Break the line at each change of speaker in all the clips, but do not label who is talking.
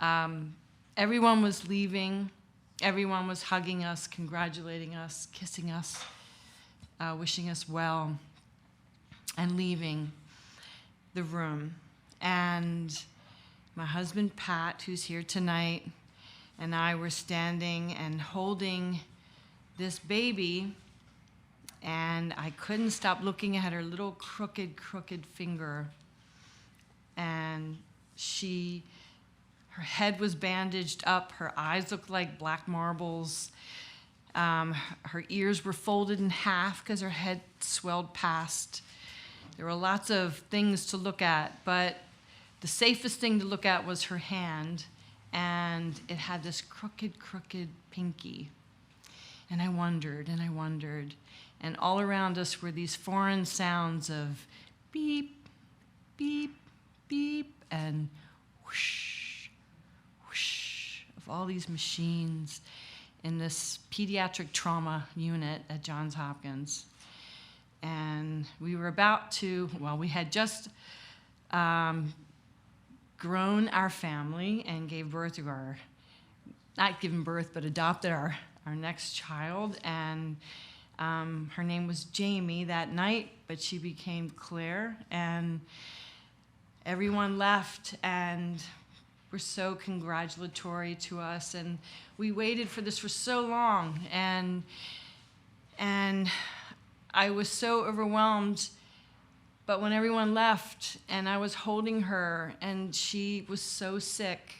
Everyone was leaving. Everyone was hugging us, congratulating us, kissing us, wishing us well, and leaving the room. And my husband, Pat, who's here tonight, and I were standing and holding this baby, and I couldn't stop looking at her little crooked finger. And her head was bandaged up, her eyes looked like black marbles, her ears were folded in half because her head swelled past. There were lots of things to look at, but the safest thing to look at was her hand, and it had this crooked pinky. And I wondered, and all around us were these foreign sounds of beep, beep, beep, and whoosh, whoosh, of all these machines in this pediatric trauma unit at Johns Hopkins. And we were we had just grown our family and gave birth to not given birth, but adopted our next child. And her name was Jamie that night, but she became Claire. And everyone left and were so congratulatory to us. And we waited for this for so long. And I was so overwhelmed. But when everyone left and I was holding her and she was so sick,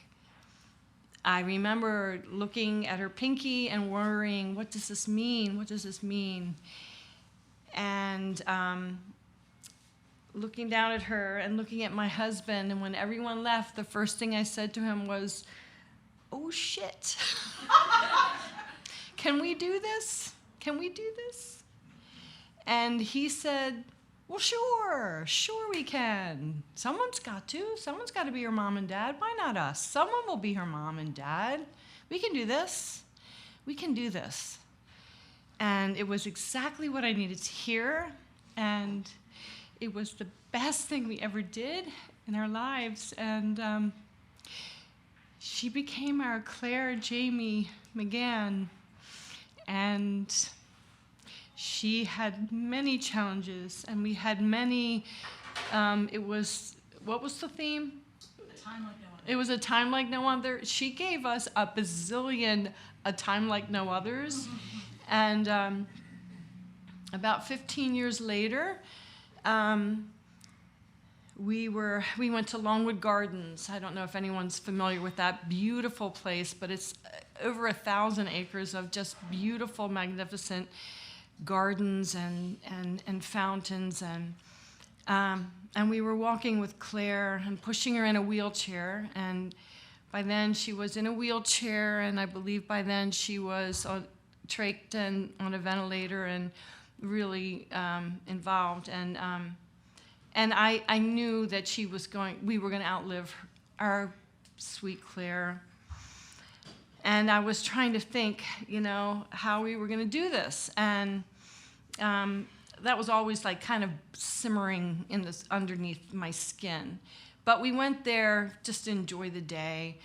I remember looking at her pinky and worrying, what does this mean? What does this mean? And looking down at her and looking at my husband, and when everyone left, the first thing I said to him was, oh shit. Can we do this? Can we do this? And he said, well, sure we can. Someone's got to be her mom and dad. Why not us? Someone will be her mom and dad. We can do this. We can do this. And it was exactly what I needed to hear, and it was the best thing we ever did in our lives. And she became our Claire Jamie McGann, and she had many challenges, and we had many, what was the theme?
A time like no other.
It was a time like no other. She gave us a bazillion a time like no others. And about 15 years later, we went to Longwood Gardens. I don't know if anyone's familiar with that beautiful place, but it's over 1,000 acres of just beautiful, magnificent gardens and fountains, and we were walking with Claire and pushing her in a wheelchair, and by then she was in a wheelchair, and I believe by then she was trached and on a ventilator and really involved, and I knew that we were going to outlive our sweet Claire. And I was trying to think, how we were going to do this. And that was always like kind of simmering underneath my skin. But we went there just to enjoy the day.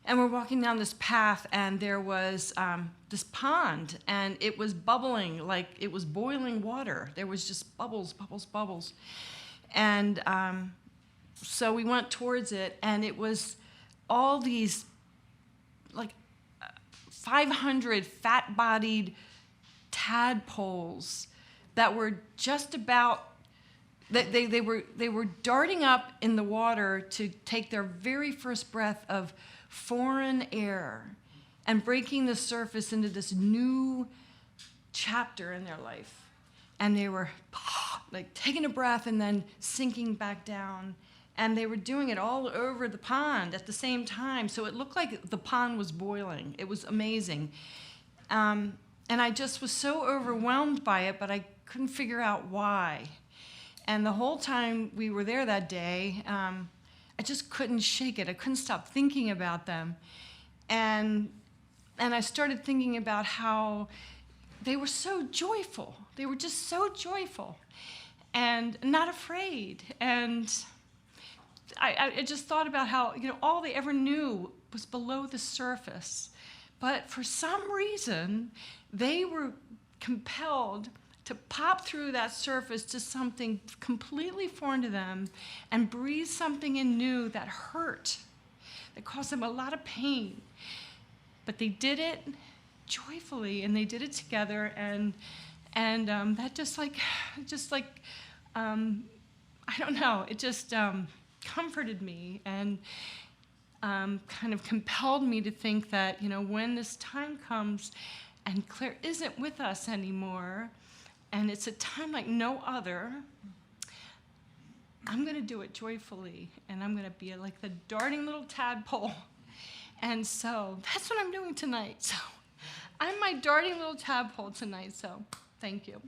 And we're walking down this path, and there was this pond, and it was bubbling like it was boiling water. There was just bubbles, bubbles, bubbles. And so we went towards it, and it was all these, like, 500 fat-bodied tadpoles that were just about, they were darting up in the water to take their very first breath of foreign air and breaking the surface into this new chapter in their life. And they were like taking a breath and then sinking back down. And they were doing it all over the pond at the same time. So it looked like the pond was boiling. It was amazing. And I just was so overwhelmed by it, but I couldn't figure out why. And the whole time we were there that day, I just couldn't shake it. I couldn't stop thinking about them. And I started thinking about how they were so joyful. They were just so joyful and not afraid. And I just thought about how, all they ever knew was below the surface. But for some reason, they were compelled to pop through that surface to something completely foreign to them and breathe something in new that hurt, that caused them a lot of pain. But they did it joyfully, and they did it together, and that just like I don't know, it just comforted me and kind of compelled me to think that, when this time comes and Claire isn't with us anymore, and it's a time like no other, I'm going to do it joyfully, and I'm going to be like the darting little tadpole. And so that's what I'm doing tonight. So I'm my darting little tadpole tonight, so thank you.